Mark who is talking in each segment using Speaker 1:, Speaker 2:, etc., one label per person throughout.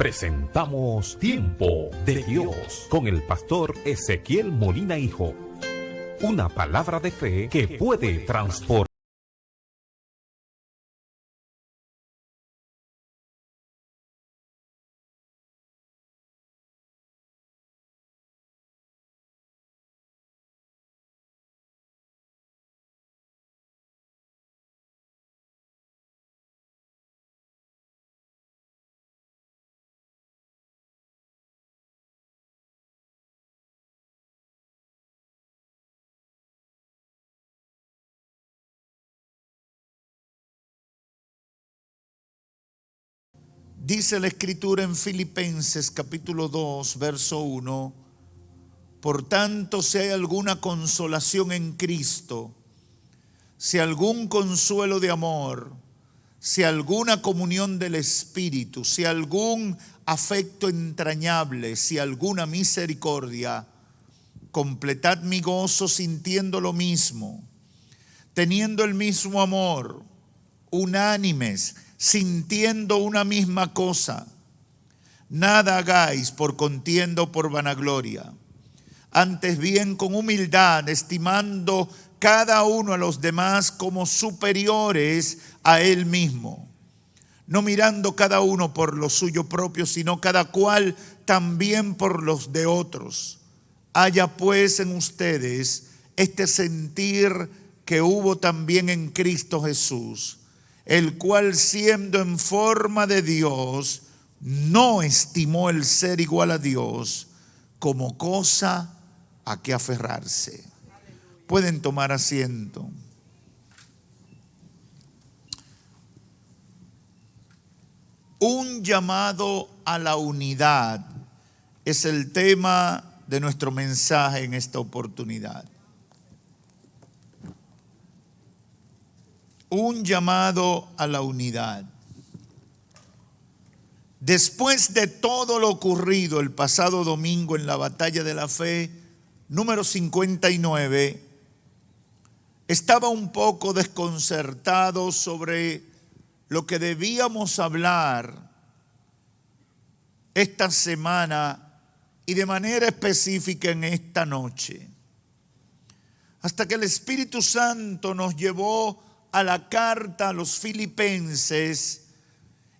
Speaker 1: presentamos Tiempo de Dios con el pastor Ezequiel Molina Hijo. Una palabra de fe que puede transformar.
Speaker 2: Dice la Escritura en Filipenses capítulo 2, verso 1: por tanto, si hay alguna consolación en Cristo, si algún consuelo de amor, si alguna comunión del Espíritu, si algún afecto entrañable, si alguna misericordia, completad mi gozo sintiendo lo mismo, teniendo el mismo amor, unánimes, sintiendo una misma cosa. Nada hagáis por contienda o por vanagloria, antes bien con humildad, estimando cada uno a los demás como superiores a él mismo, no mirando cada uno por lo suyo propio, sino cada cual también por los de otros. Haya pues en ustedes este sentir que hubo también en Cristo Jesús, el cual siendo en forma de Dios, no estimó el ser igual a Dios como cosa a que aferrarse. Pueden tomar asiento. Un llamado a la unidad es el tema de nuestro mensaje en esta oportunidad. Un llamado a la unidad. Después de todo lo ocurrido el pasado domingo en la batalla de la fe, número 59, estaba un poco desconcertado sobre lo que debíamos hablar esta semana y de manera específica en esta noche. Hasta que el Espíritu Santo nos llevó a la carta a los Filipenses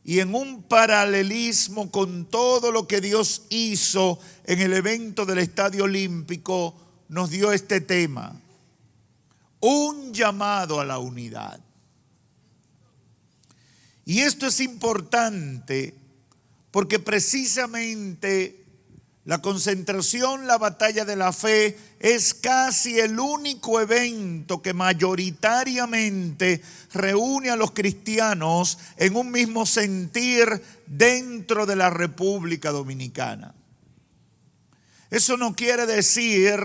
Speaker 2: y en un paralelismo con todo lo que Dios hizo en el evento del Estadio Olímpico, nos dio este tema: un llamado a la unidad. Y esto es importante porque precisamente la concentración, la batalla de la fe, es casi el único evento que mayoritariamente reúne a los cristianos en un mismo sentir dentro de la República Dominicana. Eso no quiere decir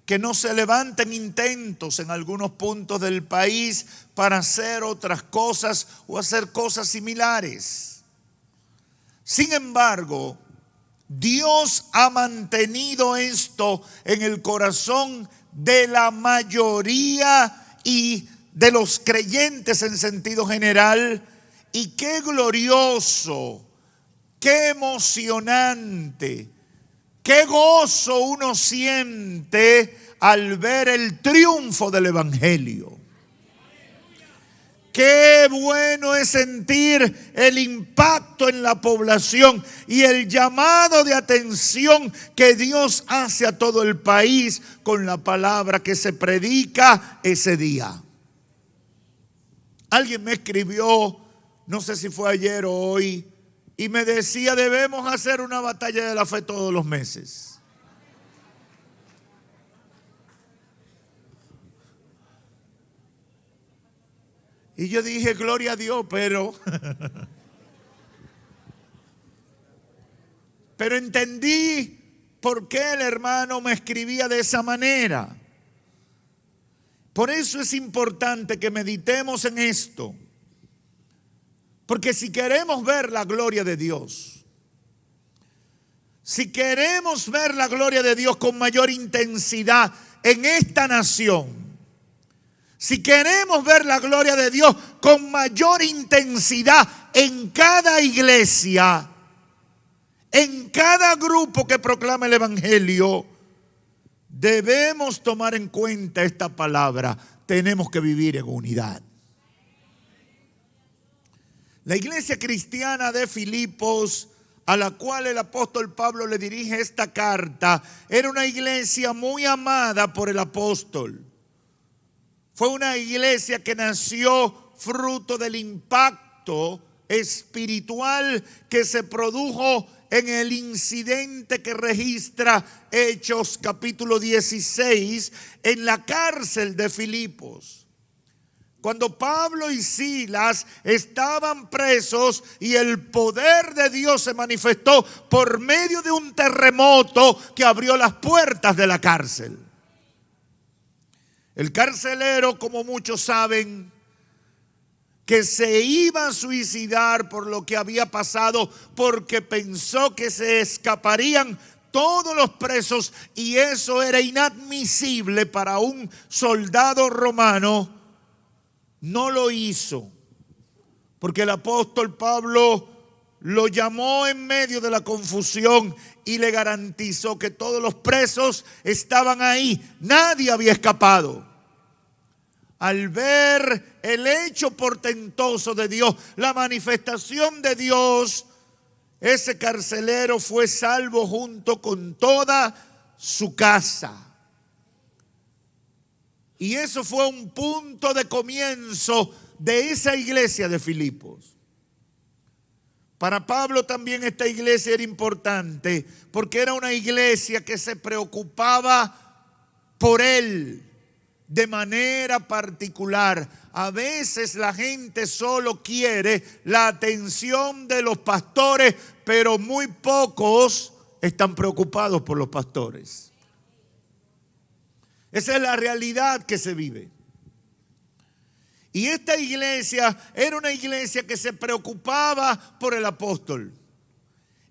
Speaker 2: que no se levanten intentos en algunos puntos del país para hacer otras cosas o hacer cosas similares. Sin embargo, Dios ha mantenido esto en el corazón de la mayoría y de los creyentes en sentido general. Y qué glorioso, qué emocionante, qué gozo uno siente al ver el triunfo del Evangelio. Qué bueno es sentir el impacto en la población y el llamado de atención que Dios hace a todo el país con la palabra que se predica ese día. Alguien me escribió, no sé si fue ayer o hoy, y me decía: debemos hacer una batalla de la fe todos los meses. Y yo dije: gloria a Dios, pero entendí por qué el hermano me escribía de esa manera. Por eso es importante que meditemos en esto. Porque si queremos ver la gloria de Dios, si queremos ver la gloria de Dios con mayor intensidad en esta nación, si queremos ver la gloria de Dios con mayor intensidad en cada iglesia, En cada grupo que proclama el Evangelio, debemos tomar en cuenta esta palabra. Tenemos que vivir en unidad. La iglesia cristiana de Filipos, a la cual el apóstol Pablo le dirige esta carta, era una iglesia muy amada por el apóstol. Fue una iglesia que nació fruto del impacto espiritual que se produjo en el incidente que registra Hechos capítulo 16 en la cárcel de Filipos. Cuando Pablo y Silas estaban presos y el poder de Dios se manifestó por medio de un terremoto que abrió las puertas de la cárcel. El carcelero, como muchos saben, que se iba a suicidar por lo que había pasado, porque pensó que se escaparían todos los presos, y eso era inadmisible para un soldado romano, no lo hizo, porque el apóstol Pablo lo llamó en medio de la confusión y le garantizó que todos los presos estaban ahí, nadie había escapado. Al ver el hecho portentoso de Dios, la manifestación de Dios, ese carcelero fue salvo junto con toda su casa. Y eso fue un punto de comienzo de esa iglesia de Filipos. Para Pablo también esta iglesia era importante, porque era una iglesia que se preocupaba por él de manera particular. A veces la gente solo quiere la atención de los pastores, pero muy pocos están preocupados por los pastores. Esa es la realidad que se vive. Y esta iglesia era una iglesia que se preocupaba por el apóstol.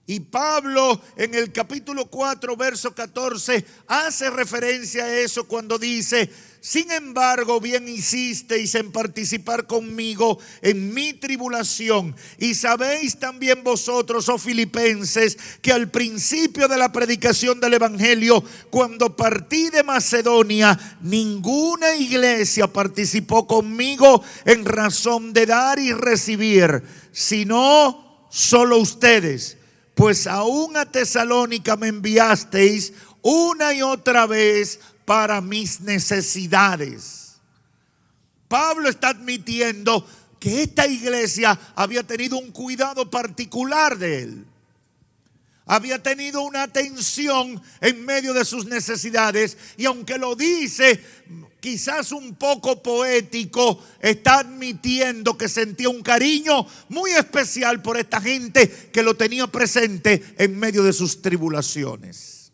Speaker 2: Y Pablo en el capítulo 4, verso 14, hace referencia a eso cuando dice: sin embargo, bien hicisteis en participar conmigo en mi tribulación. Y sabéis también vosotros, oh filipenses, que al principio de la predicación del evangelio, cuando partí de Macedonia, ninguna iglesia participó conmigo en razón de dar y recibir, sino solo ustedes. Pues aún a Tesalónica me enviasteis una y otra vez para mis necesidades. Pablo está admitiendo que esta iglesia había tenido un cuidado particular de él. Había tenido una atención en medio de sus necesidades, y aunque lo dice quizás un poco poético, está admitiendo que sentía un cariño muy especial por esta gente que lo tenía presente en medio de sus tribulaciones.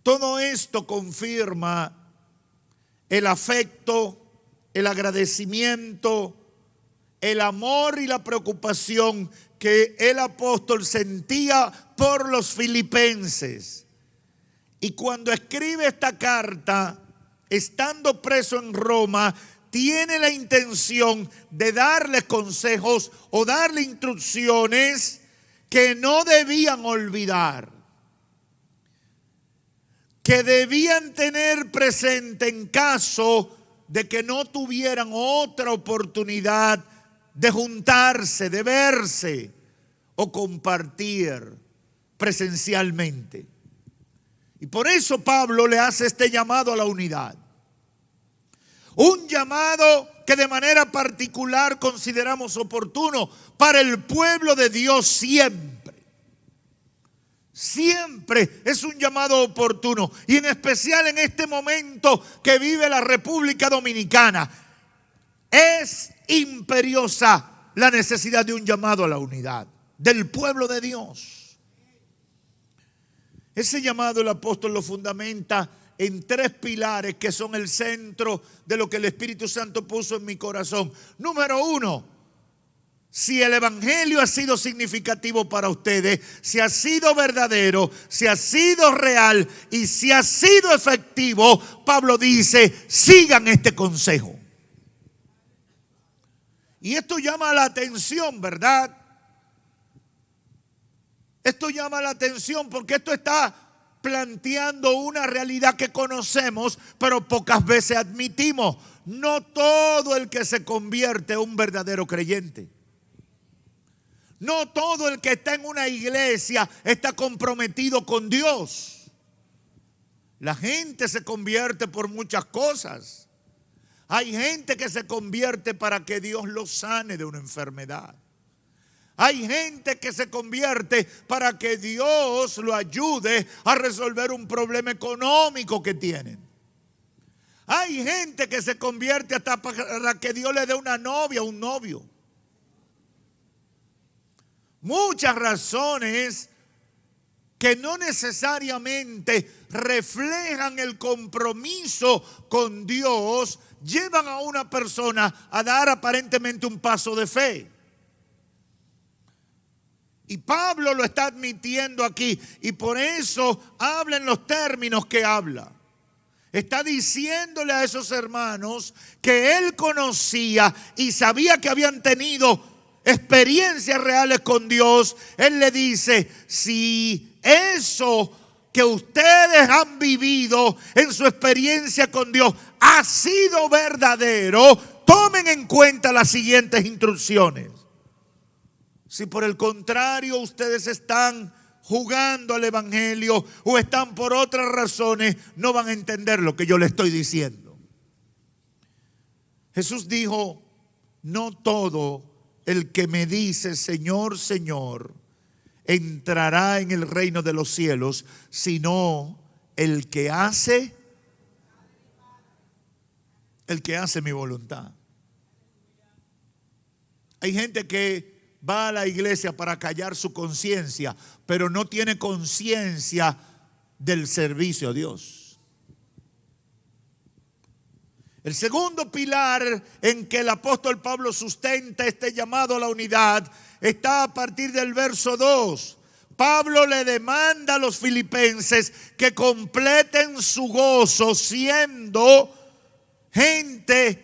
Speaker 2: Todo esto confirma el afecto, el agradecimiento, el amor y la preocupación que el apóstol sentía por los filipenses. Y cuando escribe esta carta, estando preso en Roma, tiene la intención de darles consejos o darle instrucciones que no debían olvidar, que debían tener presente en caso de que no tuvieran otra oportunidad de juntarse, de verse o compartir presencialmente. Y por eso Pablo le hace este llamado a la unidad. Un llamado que de manera particular consideramos oportuno para el pueblo de Dios siempre. Siempre es un llamado oportuno, y en especial en este momento que vive la República Dominicana. Es imperiosa la necesidad de un llamado a la unidad del pueblo de Dios. Ese llamado el apóstol lo fundamenta en tres pilares que son el centro de lo que el Espíritu Santo puso en mi corazón. Número uno, si el evangelio ha sido significativo para ustedes, si ha sido verdadero, si ha sido real y si ha sido efectivo, Pablo dice: sigan este consejo. Y esto llama la atención, ¿verdad? Esto llama la atención porque esto está planteando una realidad que conocemos, pero pocas veces admitimos. No todo el que se convierte es un verdadero creyente. No todo el que está en una iglesia está comprometido con Dios. La gente se convierte por muchas cosas. Hay gente que se convierte para que Dios lo sane de una enfermedad. Hay gente que se convierte para que Dios lo ayude a resolver un problema económico que tienen. Hay gente que se convierte hasta para que Dios le dé una novia o un novio. Muchas razones que no necesariamente reflejan el compromiso con Dios llevan a una persona a dar aparentemente un paso de fe. Y Pablo lo está admitiendo aquí y por eso habla en los términos que habla. Está diciéndole a esos hermanos que él conocía y sabía que habían tenido experiencias reales con Dios. Él le dice, si eso que ustedes han vivido en su experiencia con Dios ha sido verdadero, tomen en cuenta las siguientes instrucciones. Si por el contrario ustedes están jugando al evangelio o están por otras razones, no van a entender lo que yo les estoy diciendo. Jesús dijo, no todo el que me dice Señor, Señor, entrará en el reino de los cielos, sino el que hace mi voluntad. Hay gente que va a la iglesia para callar su conciencia, pero no tiene conciencia del servicio a Dios. El segundo pilar en que el apóstol Pablo sustenta este llamado a la unidad está a partir del verso 2. Pablo le demanda a los filipenses que completen su gozo siendo gente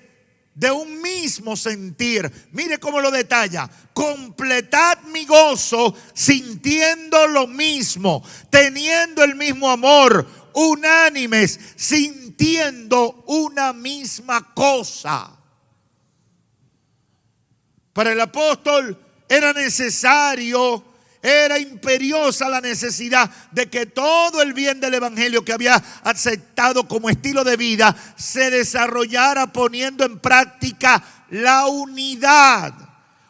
Speaker 2: de un mismo sentir. Mire cómo lo detalla. Completad mi gozo sintiendo lo mismo, teniendo el mismo amor, unánimes, sintiendo una misma cosa. Para el apóstol era necesario, era imperiosa la necesidad de que todo el bien del evangelio que había aceptado como estilo de vida se desarrollara poniendo en práctica la unidad.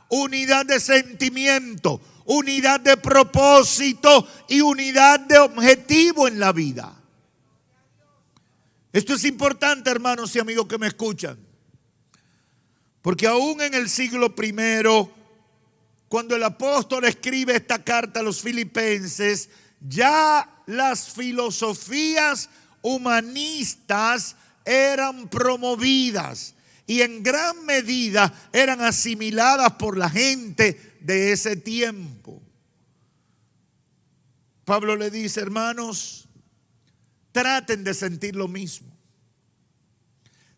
Speaker 2: Unidad de sentimiento, unidad de propósito y unidad de objetivo en la vida. Esto es importante, hermanos y amigos que me escuchan, porque aún en el siglo I, cuando el apóstol escribe esta carta a los filipenses, ya las filosofías humanistas eran promovidas y en gran medida eran asimiladas por la gente de ese tiempo. Pablo le dice, hermanos, traten de sentir lo mismo.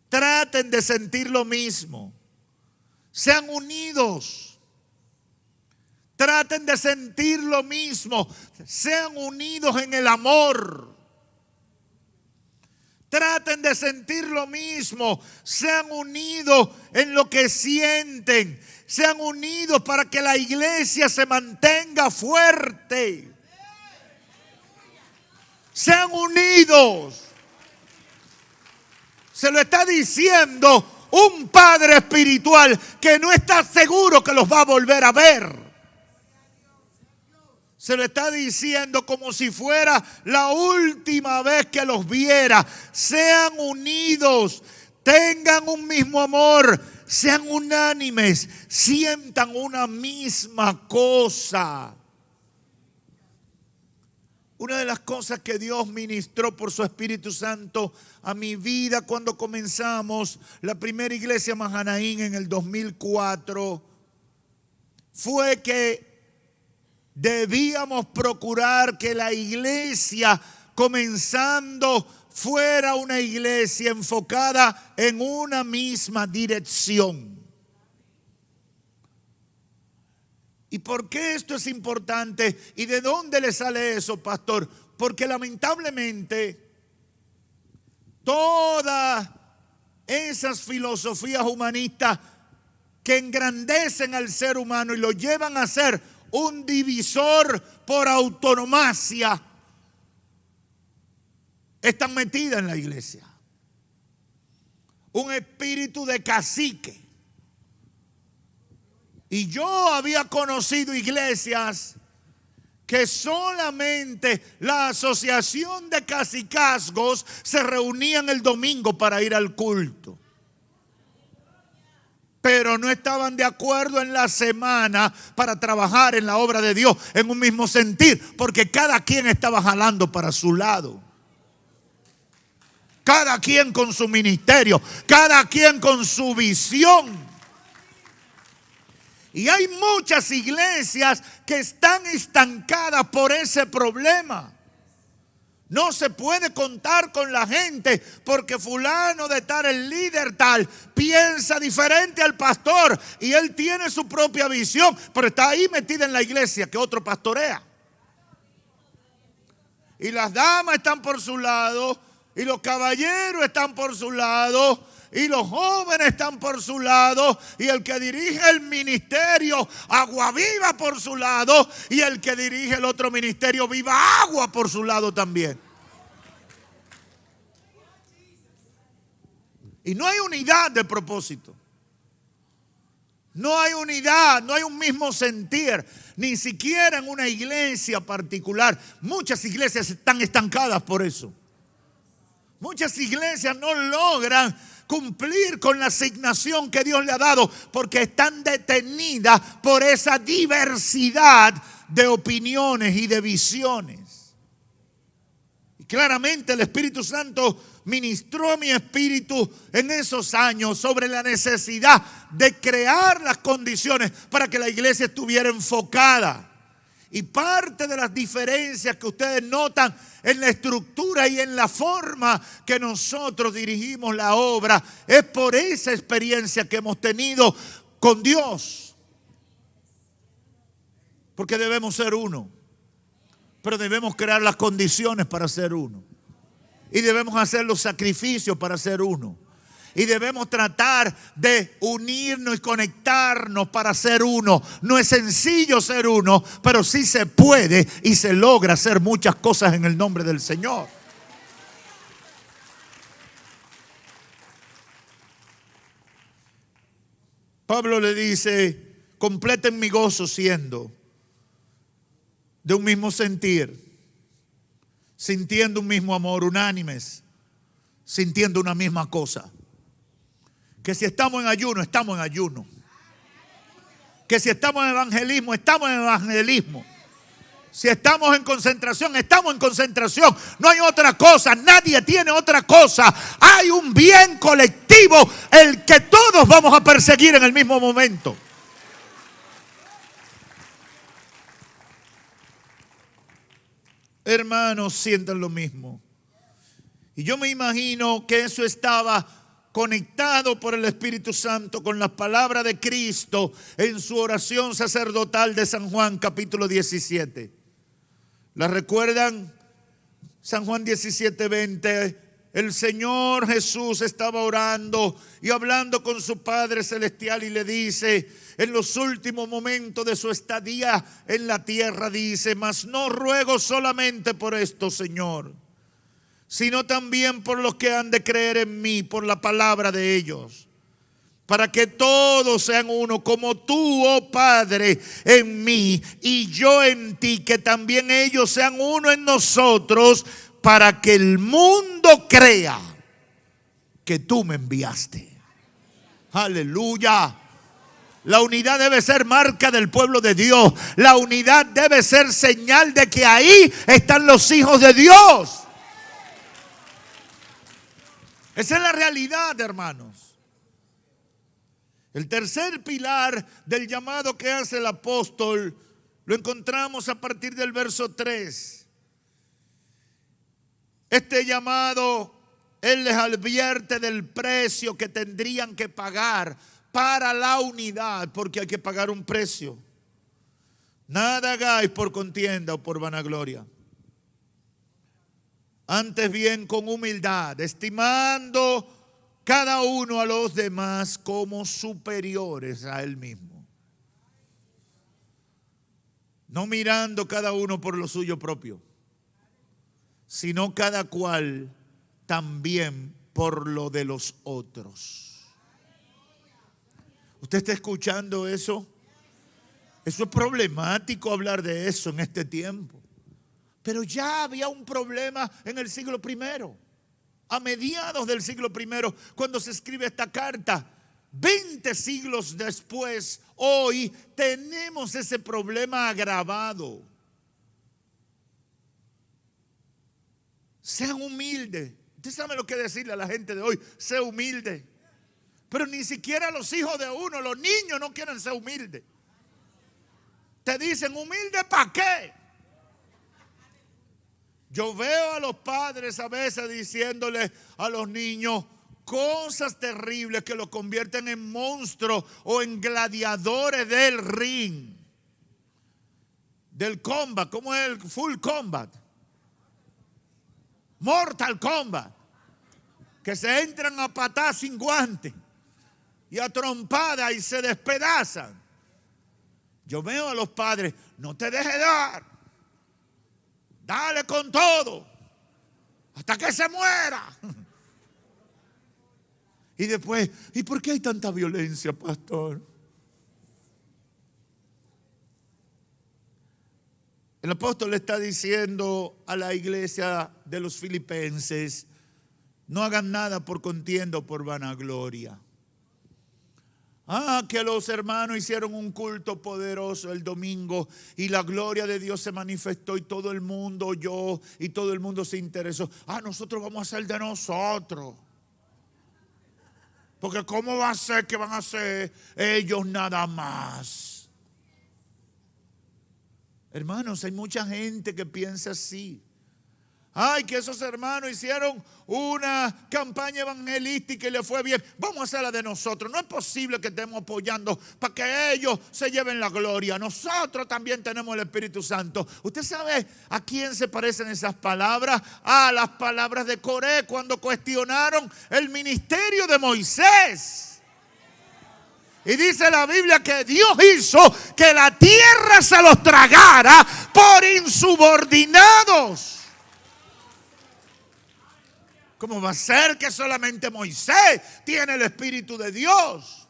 Speaker 2: Traten de sentir lo mismo. Sean unidos. Traten de sentir lo mismo. Sean unidos en el amor. Traten de sentir lo mismo. Sean unidos en lo que sienten. Sean unidos para que la iglesia se mantenga fuerte. Sean unidos. Se lo está diciendo un padre espiritual que no está seguro que los va a volver a ver. Se lo está diciendo como si fuera la última vez que los viera. Sean unidos, tengan un mismo amor, sean unánimes, sientan una misma cosa. Una de las cosas que Dios ministró por su Espíritu Santo a mi vida cuando comenzamos la primera iglesia Mahanaim en el 2004 fue que debíamos procurar que la iglesia comenzando fuera una iglesia enfocada en una misma dirección. ¿Y por qué esto es importante? ¿Y de dónde le sale eso, pastor? Porque lamentablemente todas esas filosofías humanistas que engrandecen al ser humano y lo llevan a ser un divisor por autonomacia, están metidas en la iglesia. Un espíritu de cacique. Y yo había conocido iglesias que solamente la asociación de cacicazgos se reunían el domingo para ir al culto, pero no estaban de acuerdo en la semana para trabajar en la obra de Dios en un mismo sentir, porque cada quien estaba jalando para su lado. Cada quien con su ministerio, cada quien con su visión. Y hay muchas iglesias que están estancadas por ese problema. No se puede contar con la gente porque fulano de tal, el líder tal, piensa diferente al pastor y él tiene su propia visión, pero está ahí metida en la iglesia que otro pastorea. Y las damas están por su lado, y los caballeros están por su lado, y los jóvenes están por su lado, y el que dirige el ministerio Agua Viva por su lado, y el que dirige el otro ministerio Viva Agua por su lado también. Y no hay unidad de propósito. No hay unidad, no hay un mismo sentir, ni siquiera en una iglesia particular. Muchas iglesias están estancadas por eso. Muchas iglesias no logran cumplir con la asignación que Dios le ha dado porque están detenidas por esa diversidad de opiniones y de visiones. Y claramente el Espíritu Santo ministró a mi espíritu en esos años sobre la necesidad de crear las condiciones para que la iglesia estuviera enfocada. Y parte de las diferencias que ustedes notan en la estructura y en la forma que nosotros dirigimos la obra es por esa experiencia que hemos tenido con Dios. Porque debemos ser uno, pero debemos crear las condiciones para ser uno. Y debemos hacer los sacrificios para ser uno. Y debemos tratar de unirnos y conectarnos para ser uno. No es sencillo ser uno, pero sí se puede y se logra hacer muchas cosas en el nombre del Señor. Pablo le dice, completen mi gozo siendo de un mismo sentir, sintiendo un mismo amor, unánimes, sintiendo una misma cosa. Que si estamos en ayuno, estamos en ayuno. Que si estamos en evangelismo, estamos en evangelismo. Si estamos en concentración, estamos en concentración. No hay otra cosa, nadie tiene otra cosa. Hay un bien colectivo, el que todos vamos a perseguir en el mismo momento. Hermanos, sientan lo mismo. Y yo me imagino que eso estaba conectado por el Espíritu Santo con las palabras de Cristo en su oración sacerdotal de San Juan capítulo 17. ¿La recuerdan? San Juan 17:20. El Señor Jesús estaba orando y hablando con su Padre Celestial y le dice, en los últimos momentos de su estadía en la tierra, dice, mas no ruego solamente por esto, Señor, sino también por los que han de creer en mí, por la palabra de ellos, para que todos sean uno, como tú, oh Padre, en mí y yo en ti, que también ellos sean uno en nosotros, para que el mundo crea que tú me enviaste. Aleluya. La unidad debe ser marca del pueblo de Dios. La unidad debe ser señal de que ahí están los hijos de Dios. Esa es la realidad, hermanos. El tercer pilar del llamado que hace el apóstol lo encontramos a partir del verso 3. Este llamado, él les advierte del precio que tendrían que pagar para la unidad, porque hay que pagar un precio. Nada hagáis por contienda o por vanagloria. Antes bien con humildad, estimando cada uno a los demás como superiores a él mismo. No mirando cada uno por lo suyo propio, sino cada cual también por lo de los otros. ¿Usted está escuchando eso? Eso es problemático hablar de eso en este tiempo. Pero ya había un problema en el siglo I, a mediados del siglo I, cuando se escribe esta carta. 20 siglos después, hoy tenemos ese problema agravado. Sean humildes. Usted sabe lo que decirle a la gente de hoy, sé humilde. Pero ni siquiera los hijos de uno, los niños no quieren ser humildes. Te dicen, ¿humilde para qué? Yo veo a los padres a veces diciéndole a los niños cosas terribles que los convierten en monstruos o en gladiadores del ring, del combat, como es el full combat, Mortal Kombat, que se entran a patar sin guante y a trompada y se despedazan. Yo veo a los padres, no te dejes dar, dale con todo, hasta que se muera. Y después, ¿y por qué hay tanta violencia, pastor? El apóstol le está diciendo a la iglesia de los filipenses, no hagan nada por contienda o por vanagloria. Que los hermanos hicieron un culto poderoso el domingo y la gloria de Dios se manifestó y todo el mundo oyó y todo el mundo se interesó. Nosotros vamos a hacer de nosotros. Porque ¿cómo va a ser que van a ser ellos nada más? Hermanos, hay mucha gente que piensa así. Que esos hermanos hicieron una campaña evangelística y le fue bien. Vamos a hacerla de nosotros. No es posible que estemos apoyando para que ellos se lleven la gloria. Nosotros también tenemos el Espíritu Santo. ¿Usted sabe a quién se parecen esas palabras? A las palabras de Coré cuando cuestionaron el ministerio de Moisés. Y dice la Biblia que Dios hizo que la tierra se los tragara por insubordinados. ¿Cómo va a ser que solamente Moisés tiene el Espíritu de Dios?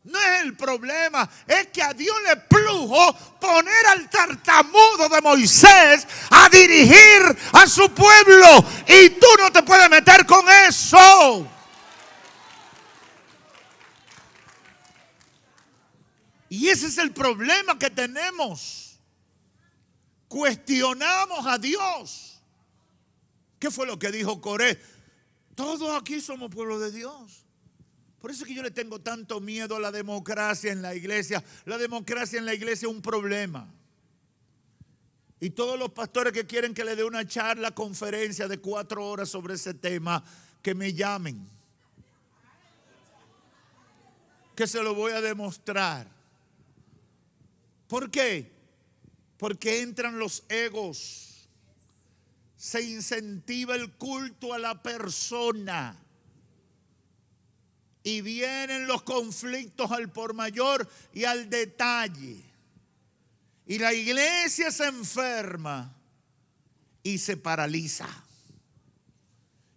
Speaker 2: No es el problema, es que a Dios le plujo poner al tartamudo de Moisés a dirigir a su pueblo. Y tú no te puedes meter con eso. Y ese es el problema que tenemos. Cuestionamos a Dios. ¿Qué fue lo que dijo Coré? Todos aquí somos pueblo de Dios. Por eso es que yo le tengo tanto miedo a la democracia en la iglesia. La democracia en la iglesia es un problema. Y todos los pastores que quieren que le dé una charla, conferencia de 4 horas sobre ese tema, que me llamen. Que se lo voy a demostrar. ¿Por qué? Porque entran los egos. Se incentiva el culto a la persona y vienen los conflictos al por mayor y al detalle. Y la iglesia se enferma y se paraliza.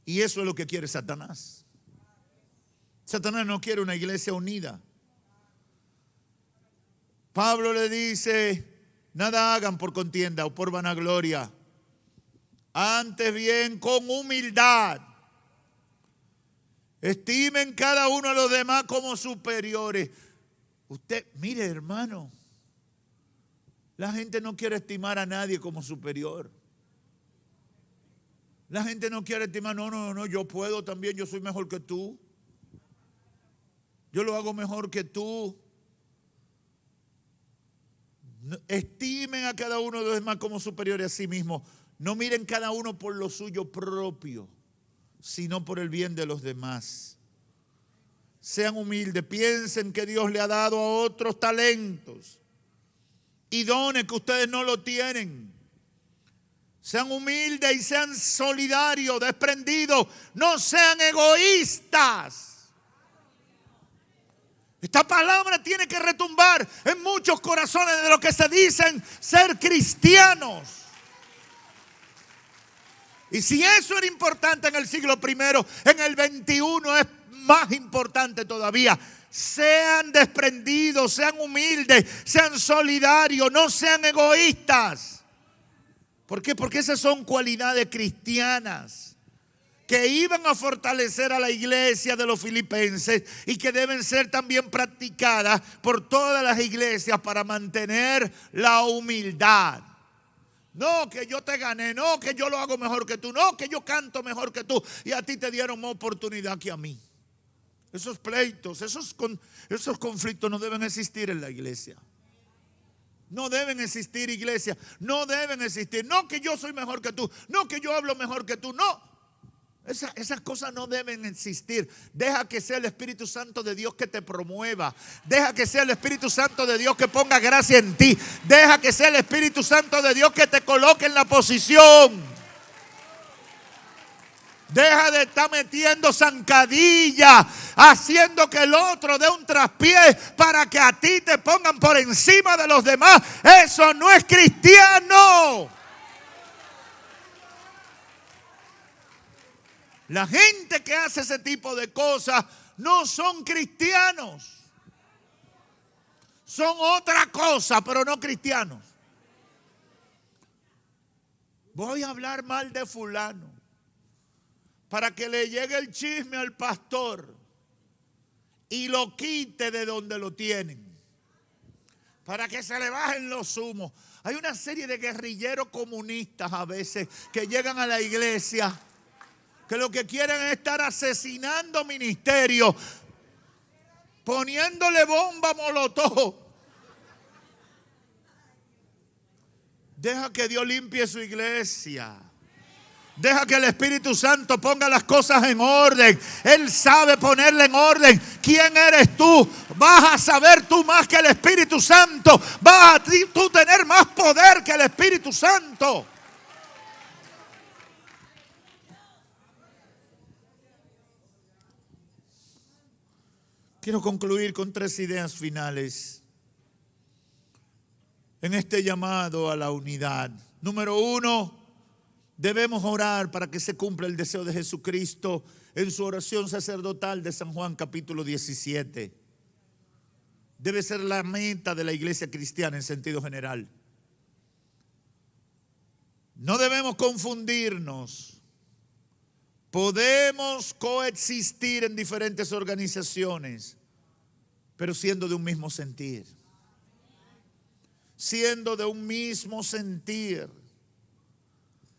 Speaker 2: Y eso es lo que quiere Satanás. Satanás no quiere una iglesia unida. Pablo le dice, nada hagan por contienda o por vanagloria. Antes bien, con humildad, estimen cada uno a los demás como superiores. Usted, mire hermano, la gente no quiere estimar a nadie como superior. La gente no quiere estimar, no, yo puedo también, yo soy mejor que tú. Yo lo hago mejor que tú. Estimen a cada uno de los demás como superiores a sí mismos. No miren cada uno por lo suyo propio, sino por el bien de los demás. Sean humildes, piensen que Dios le ha dado a otros talentos. y dones que ustedes no lo tienen. Sean humildes y sean solidarios, desprendidos, no sean egoístas. Esta palabra tiene que retumbar en muchos corazones de los que se dicen ser cristianos. Y si eso era importante en el siglo I, en el XXI es más importante todavía. Sean desprendidos, sean humildes, sean solidarios, no sean egoístas. ¿Por qué? Porque esas son cualidades cristianas que iban a fortalecer a la iglesia de los filipenses y que deben ser también practicadas por todas las iglesias para mantener la humildad. No, que yo te gané, no, que yo lo hago mejor que tú, no, que yo canto mejor que tú y a ti te dieron más oportunidad que a mí. Esos pleitos, esos conflictos no deben existir en la iglesia. No deben existir, iglesia. No deben existir. No que yo soy mejor que tú. No que yo hablo mejor que tú. No. Esas cosas no deben existir. Deja que sea el Espíritu Santo de Dios que te promueva. Deja que sea el Espíritu Santo de Dios que ponga gracia en ti. Deja que sea el Espíritu Santo de Dios que te coloque en la posición. Deja de estar metiendo zancadilla, haciendo que el otro dé un traspié para que a ti te pongan por encima de los demás. Eso no es cristiano. La gente que hace ese tipo de cosas no son cristianos. Son otra cosa, pero no cristianos. Voy a hablar mal de fulano para que le llegue el chisme al pastor y lo quite de donde lo tienen, para que se le bajen los humos. Hay una serie de guerrilleros comunistas a veces que llegan a la iglesia, que lo que quieren es estar asesinando ministerios, poniéndole bomba molotov. Deja que Dios limpie su iglesia. Deja que el Espíritu Santo ponga las cosas en orden. Él sabe ponerle en orden. ¿Quién eres tú? Vas a saber tú más que el Espíritu Santo. Vas a tú tener más poder que el Espíritu Santo. Quiero concluir con 3 ideas finales en este llamado a la unidad. Número 1. Debemos orar para que se cumpla el deseo de Jesucristo en su oración sacerdotal de San Juan capítulo 17. Debe ser la meta de la iglesia cristiana en sentido general. No debemos confundirnos. Podemos coexistir en diferentes organizaciones, pero siendo de un mismo sentir. Siendo de un mismo sentir.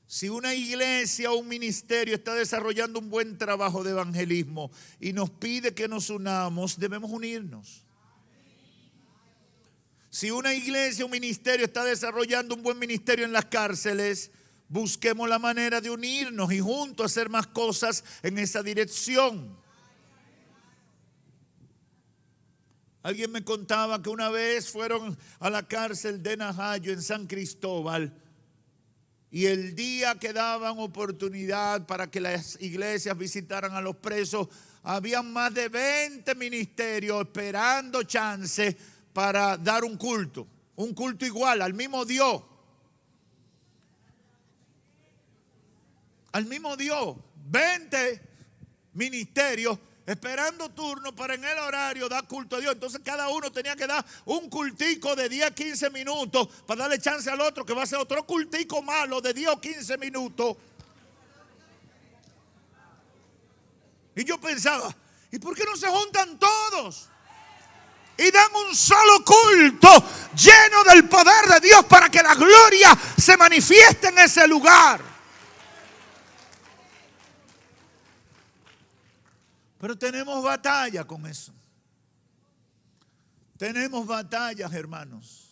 Speaker 2: Si una iglesia o un ministerio está desarrollando un buen trabajo de evangelismo y nos pide que nos unamos, debemos unirnos. Si una iglesia o un ministerio está desarrollando un buen ministerio en las cárceles, busquemos la manera de unirnos y juntos hacer más cosas en esa dirección. Alguien me contaba que una vez fueron a la cárcel de Najayo en San Cristóbal. Y el día que daban oportunidad para que las iglesias visitaran a los presos, habían más de 20 ministerios esperando chance para dar un culto igual, al mismo Dios. Al mismo Dios, 20 ministerios esperando turno para en el horario dar culto a Dios. Entonces cada uno tenía que dar un cultico de 10, 15 minutos para darle chance al otro que va a hacer otro cultico malo de 10 o 15 minutos. Y yo pensaba, ¿y por qué no se juntan todos? Y dan un solo culto lleno del poder de Dios para que la gloria se manifieste en ese lugar. Pero tenemos batalla con eso. Tenemos batallas, hermanos.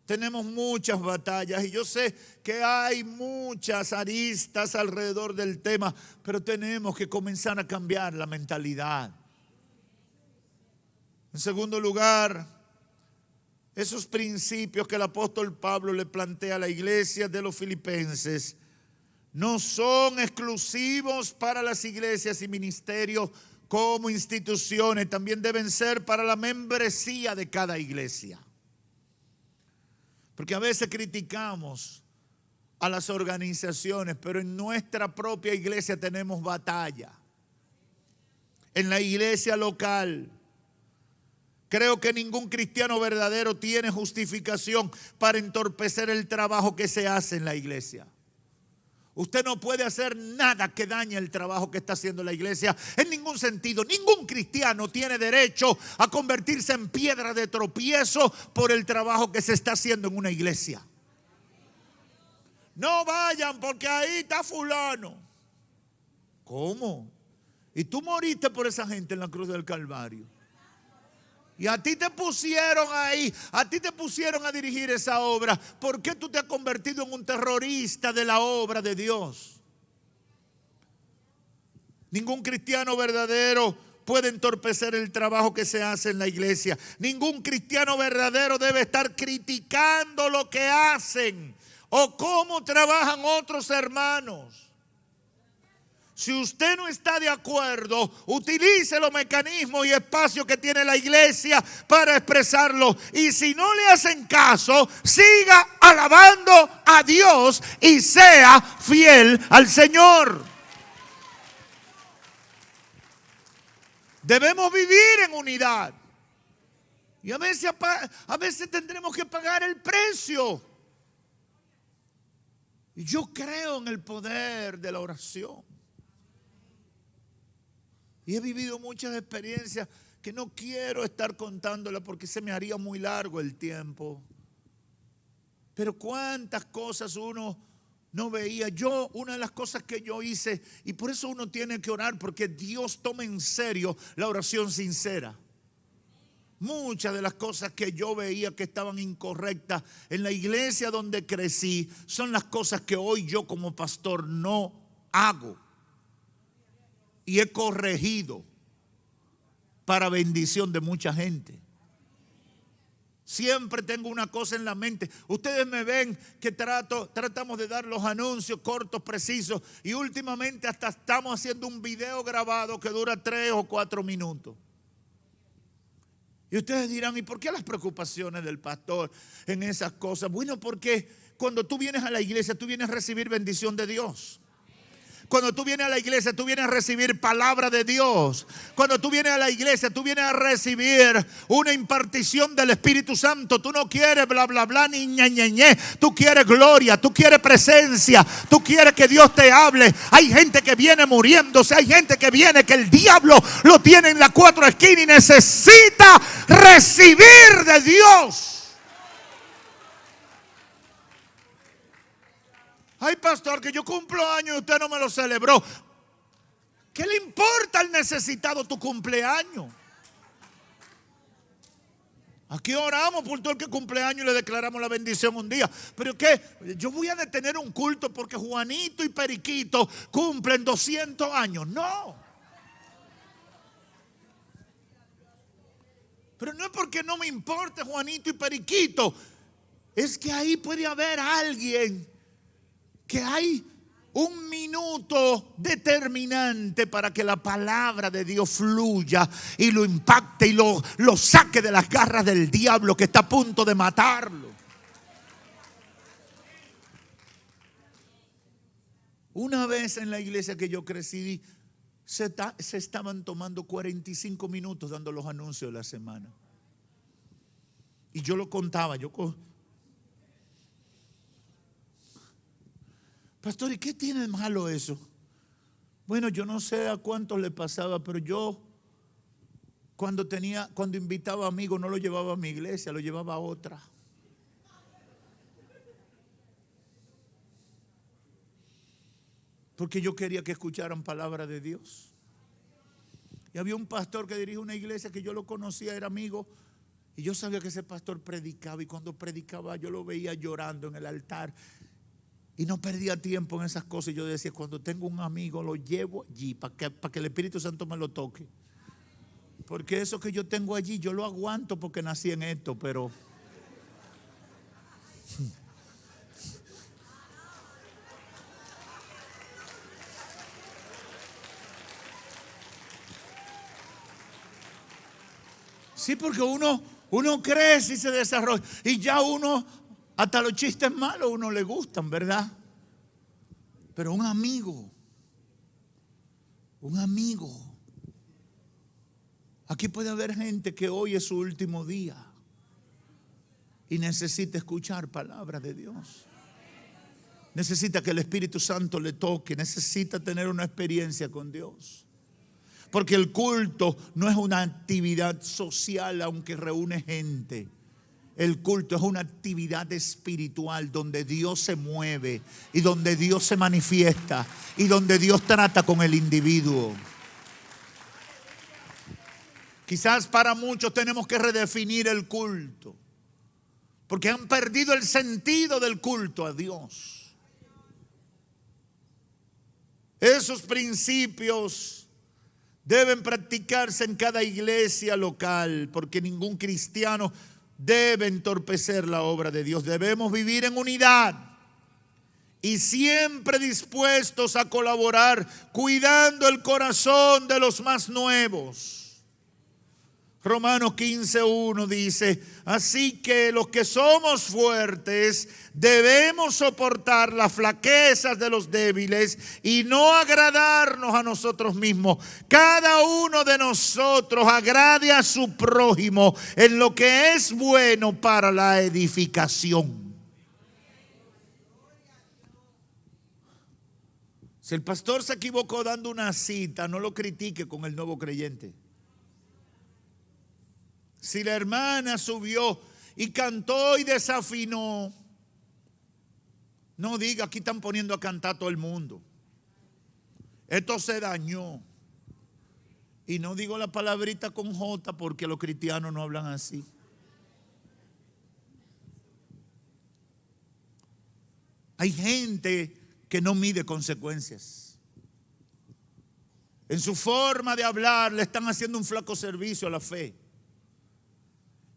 Speaker 2: Tenemos muchas batallas y yo sé que hay muchas aristas alrededor del tema, pero tenemos que comenzar a cambiar la mentalidad. En segundo lugar, esos principios que el apóstol Pablo le plantea a la iglesia de los filipenses no son exclusivos para las iglesias y ministerios como instituciones, también deben ser para la membresía de cada iglesia. Porque a veces criticamos a las organizaciones, pero en nuestra propia iglesia tenemos batalla. En la iglesia local, creo que ningún cristiano verdadero tiene justificación para entorpecer el trabajo que se hace en la iglesia. Usted no puede hacer nada que dañe el trabajo que está haciendo la iglesia en ningún sentido. Ningún cristiano tiene derecho a convertirse en piedra de tropiezo por el trabajo que se está haciendo en una iglesia. No vayan porque ahí está fulano. ¿Cómo? Y tú moriste por esa gente en la cruz del Calvario. Y a ti te pusieron ahí, a ti te pusieron a dirigir esa obra. ¿Por qué tú te has convertido en un terrorista de la obra de Dios? Ningún cristiano verdadero puede entorpecer el trabajo que se hace en la iglesia. Ningún cristiano verdadero debe estar criticando lo que hacen o cómo trabajan otros hermanos. Si usted no está de acuerdo, utilice los mecanismos y espacios que tiene la iglesia para expresarlo. Y si no le hacen caso, siga alabando a Dios y sea fiel al Señor. Debemos vivir en unidad. Y a veces tendremos que pagar el precio. Y yo creo en el poder de la oración. Y he vivido muchas experiencias que no quiero estar contándolas porque se me haría muy largo el tiempo. Pero cuántas cosas uno no veía. Una de las cosas que yo hice, y por eso uno tiene que orar, porque Dios toma en serio la oración sincera. Muchas de las cosas que yo veía que estaban incorrectas en la iglesia donde crecí son las cosas que hoy yo como pastor no hago. Y he corregido para bendición de mucha gente. Siempre tengo una cosa en la mente. Ustedes me ven que tratamos de dar los anuncios cortos, precisos. Y últimamente hasta estamos haciendo un video grabado que dura 3 o 4 minutos. Y ustedes dirán, ¿y por qué las preocupaciones del pastor en esas cosas? Bueno, porque cuando tú vienes a la iglesia, tú vienes a recibir bendición de Dios. Cuando tú vienes a la iglesia, tú vienes a recibir palabra de Dios. Cuando tú vienes a la iglesia, tú vienes a recibir una impartición del Espíritu Santo. Tú no quieres bla, bla, bla, ni ñe, ñe, ñe. Tú quieres gloria, tú quieres presencia. Tú quieres que Dios te hable. Hay gente que viene muriéndose. Hay gente que viene que el diablo lo tiene en las 4 esquinas y necesita recibir de Dios. Ay, pastor, que yo cumplo años y usted no me lo celebró. ¿Qué le importa al necesitado tu cumpleaños? Aquí oramos por todo el que cumpleaños y le declaramos la bendición un día. Pero ¿qué? Yo voy a detener un culto porque Juanito y Periquito cumplen 200 años. No. Pero no es porque no me importe Juanito y Periquito. Es que ahí puede haber alguien que hay un minuto determinante para que la palabra de Dios fluya y lo impacte y lo saque de las garras del diablo que está a punto de matarlo. Una vez en la iglesia que yo crecí, se estaban tomando 45 minutos dando los anuncios de la semana. Y yo lo contaba, pastor, ¿y qué tiene de malo eso? Bueno, yo no sé a cuántos le pasaba, pero yo cuando invitaba amigos no lo llevaba a mi iglesia, lo llevaba a otra. Porque yo quería que escucharan palabra de Dios. Y había un pastor que dirige una iglesia que yo lo conocía, era amigo. Y yo sabía que ese pastor predicaba. Y cuando predicaba yo lo veía llorando en el altar. Y no perdía tiempo en esas cosas. Y yo decía, cuando tengo un amigo lo llevo allí para que el Espíritu Santo me lo toque. Porque eso que yo tengo allí yo lo aguanto porque nací en esto. Pero Sí, porque uno crece y se desarrolla. Y ya uno, hasta los chistes malos, uno le gustan, ¿verdad? Pero un amigo. Aquí puede haber gente que hoy es su último día y necesita escuchar palabra de Dios. Necesita que el Espíritu Santo le toque, necesita tener una experiencia con Dios. Porque el culto no es una actividad social, aunque reúne gente. El culto es una actividad espiritual donde Dios se mueve y donde Dios se manifiesta y donde Dios trata con el individuo. Quizás para muchos tenemos que redefinir el culto, porque han perdido el sentido del culto a Dios. Esos principios deben practicarse en cada iglesia local, porque ningún cristiano debe entorpecer la obra de Dios. Debemos vivir en unidad y siempre dispuestos a colaborar, cuidando el corazón de los más nuevos. Romanos 15:1 dice: así que los que somos fuertes debemos soportar las flaquezas de los débiles y no agradarnos a nosotros mismos. Cada uno de nosotros agrade a su prójimo en lo que es bueno para la edificación. Si el pastor se equivocó dando una cita, no lo critique con el nuevo creyente. Si la hermana subió y cantó y desafinó, no diga: aquí están poniendo a cantar todo el mundo. Esto se dañó. Y no digo la palabrita con J porque los cristianos no hablan así. Hay gente que no mide consecuencias. En su forma de hablar le están haciendo un flaco servicio a la fe.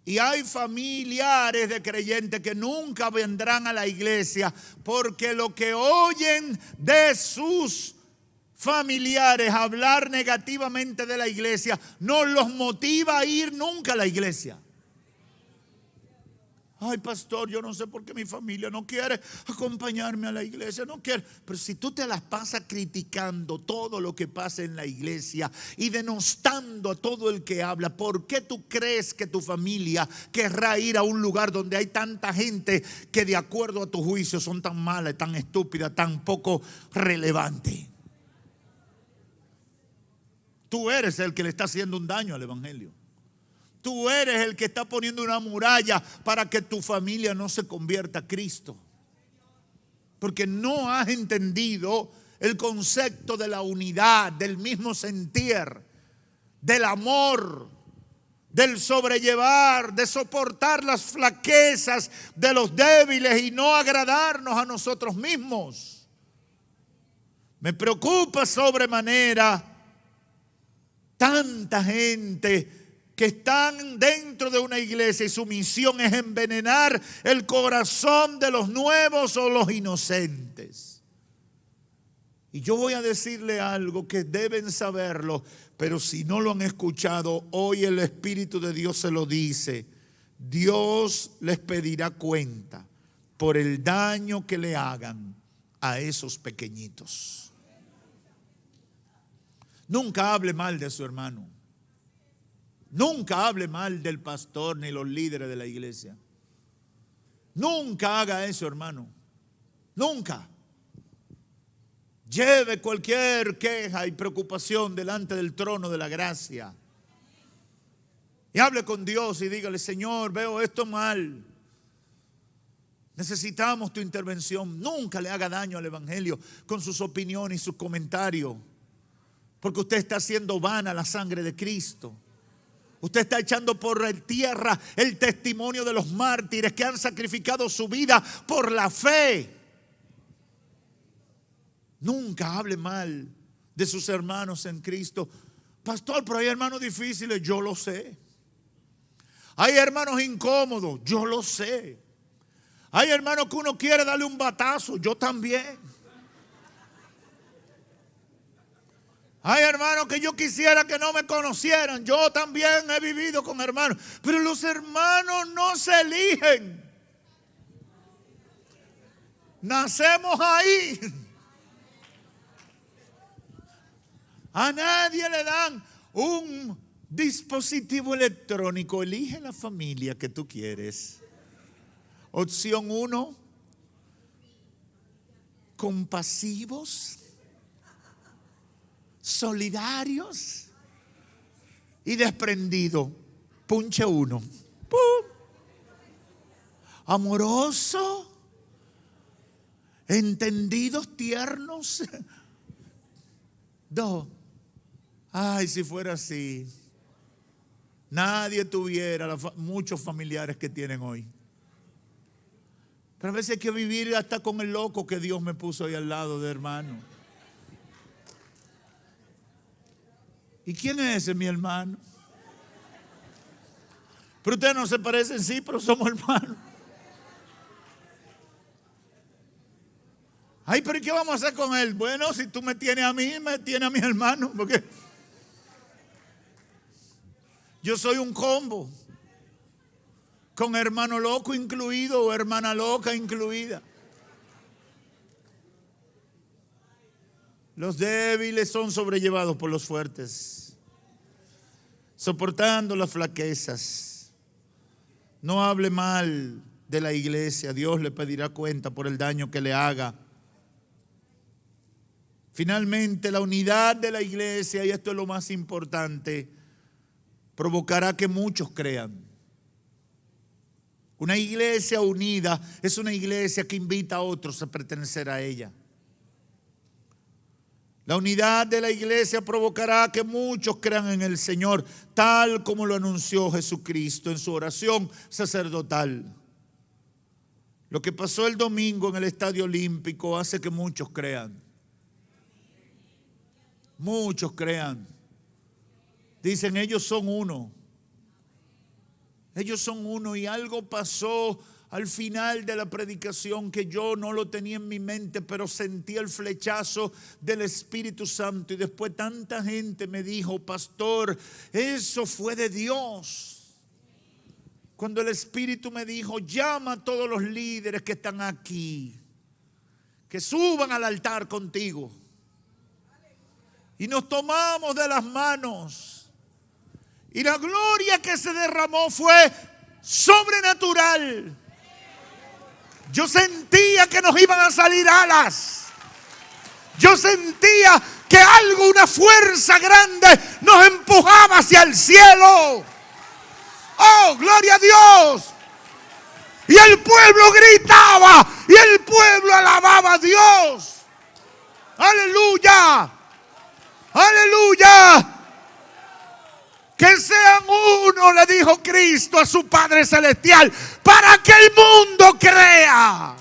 Speaker 2: Y hay familiares de creyentes que nunca vendrán a la iglesia porque lo que oyen de sus familiares hablar negativamente de la iglesia no los motiva a ir nunca a la iglesia. Ay, pastor, yo no sé por qué mi familia no quiere acompañarme a la iglesia, no quiere. Pero si tú te las pasas criticando todo lo que pasa en la iglesia y denostando a todo el que habla, ¿por qué tú crees que tu familia querrá ir a un lugar donde hay tanta gente que de acuerdo a tu juicio son tan malas, tan estúpidas, tan poco relevantes? Tú eres el que le está haciendo un daño al evangelio. Tú eres el que está poniendo una muralla para que tu familia no se convierta a Cristo. Porque no has entendido el concepto de la unidad, del mismo sentir, del amor, del sobrellevar, de soportar las flaquezas de los débiles y no agradarnos a nosotros mismos. Me preocupa sobremanera tanta gente que están dentro de una iglesia y su misión es envenenar el corazón de los nuevos o los inocentes. Y yo voy a decirle algo que deben saberlo, pero si no lo han escuchado, hoy el Espíritu de Dios se lo dice. Dios les pedirá cuenta por el daño que le hagan a esos pequeñitos. Nunca hable mal de su hermano. Nunca hable mal del pastor ni los líderes de la iglesia. Nunca haga eso, hermano. Nunca. Lleve cualquier queja y preocupación delante del trono de la gracia. Y hable con Dios y dígale: Señor, veo esto mal. Necesitamos tu intervención. Nunca le haga daño al evangelio con sus opiniones y sus comentarios. Porque usted está haciendo vana la sangre de Cristo. Usted está echando por tierra el testimonio de los mártires que han sacrificado su vida por la fe. Nunca hable mal de sus hermanos en Cristo. Pastor, pero hay hermanos difíciles. Yo lo sé. Hay hermanos incómodos. Yo lo sé. Hay hermanos que uno quiere darle un batazo, yo también. Hay hermanos que yo quisiera que no me conocieran, yo también he vivido con hermanos. Pero los hermanos no se eligen. Nacemos ahí. A nadie le dan un dispositivo electrónico. Elige la familia que tú quieres. Opción 1, compasivos, solidarios y desprendidos. Punche 1. Amoroso, entendidos, tiernos. 2. Ay, si fuera así, nadie tuviera muchos familiares que tienen hoy. Pero a veces hay que vivir hasta con el loco que Dios me puso ahí al lado de hermano. ¿Y quién es ese, mi hermano? Pero ustedes no se parecen, sí, pero somos hermanos. Ay, pero ¿y qué vamos a hacer con él? Bueno, si tú me tienes a mí, me tienes a mis hermanos, porque yo soy un combo, con hermano loco incluido o hermana loca incluida. Los débiles son sobrellevados por los fuertes, soportando las flaquezas. No hable mal de la iglesia, Dios le pedirá cuenta por el daño que le haga. Finalmente, la unidad de la iglesia, y esto es lo más importante, provocará que muchos crean. Una iglesia unida es una iglesia que invita a otros a pertenecer a ella. La unidad de la iglesia provocará que muchos crean en el Señor, tal como lo anunció Jesucristo en su oración sacerdotal. Lo que pasó el domingo en el Estadio Olímpico hace que muchos crean. Muchos crean. Dicen, ellos son uno. Ellos son uno, y algo pasó al final de la predicación que yo no lo tenía en mi mente, pero sentí el flechazo del Espíritu Santo. Y después tanta gente me dijo, pastor, eso fue de Dios. Cuando el Espíritu me dijo, llama a todos los líderes que están aquí, que suban al altar contigo. Y nos tomamos de las manos. Y la gloria que se derramó fue sobrenatural. Yo sentía que nos iban a salir alas. Yo sentía que algo, una fuerza grande nos empujaba hacia el cielo. ¡Oh, gloria a Dios! Y el pueblo gritaba y el pueblo alababa a Dios. ¡Aleluya! ¡Aleluya! Que sean uno, le dijo Cristo a su Padre Celestial, para que el mundo crea.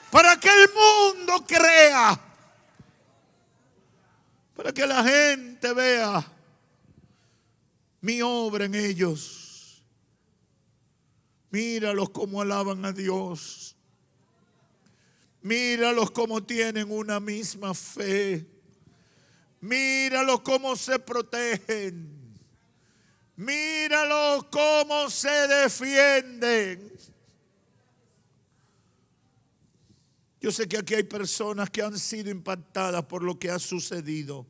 Speaker 2: Para que el mundo crea. Para que la gente vea mi obra en ellos. Míralos cómo alaban a Dios. Míralos cómo tienen una misma fe. Míralos cómo se protegen. Míralos cómo se defienden. Yo sé que aquí hay personas que han sido impactadas por lo que ha sucedido.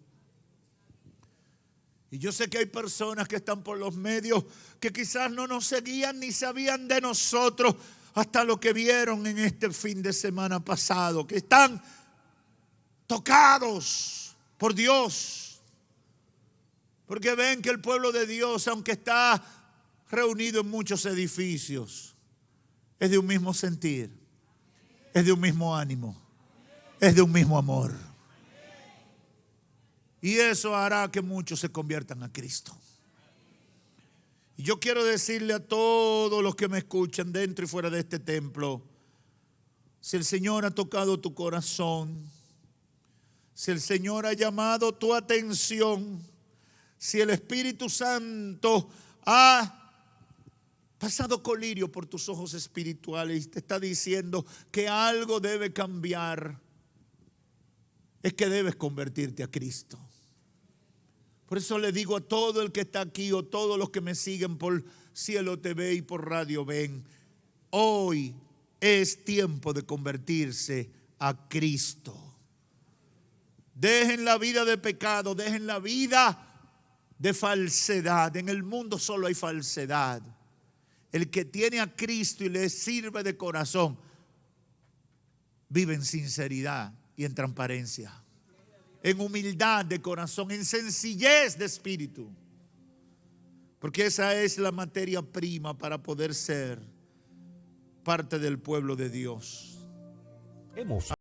Speaker 2: Y yo sé que hay personas que están por los medios que quizás no nos seguían ni sabían de nosotros hasta lo que vieron en este fin de semana pasado, que están tocados por Dios, porque ven que el pueblo de Dios, aunque está reunido en muchos edificios, es de un mismo sentir, es de un mismo ánimo, es de un mismo amor. Y eso hará que muchos se conviertan a Cristo. Y yo quiero decirle a todos los que me escuchan dentro y fuera de este templo, si el Señor ha tocado tu corazón, si el Señor ha llamado tu atención, si el Espíritu Santo ha pasado colirio por tus ojos espirituales y te está diciendo que algo debe cambiar, es que debes convertirte a Cristo. Por eso le digo a todo el que está aquí o todos los que me siguen por Cielo TV y por Radio Ven, hoy es tiempo de convertirse a Cristo. Dejen la vida de pecado, dejen la vida de falsedad. En el mundo solo hay falsedad. El que tiene a Cristo y le sirve de corazón, vive en sinceridad y en transparencia, en humildad de corazón, en sencillez de espíritu. Porque esa es la materia prima para poder ser parte del pueblo de Dios.
Speaker 1: Hemos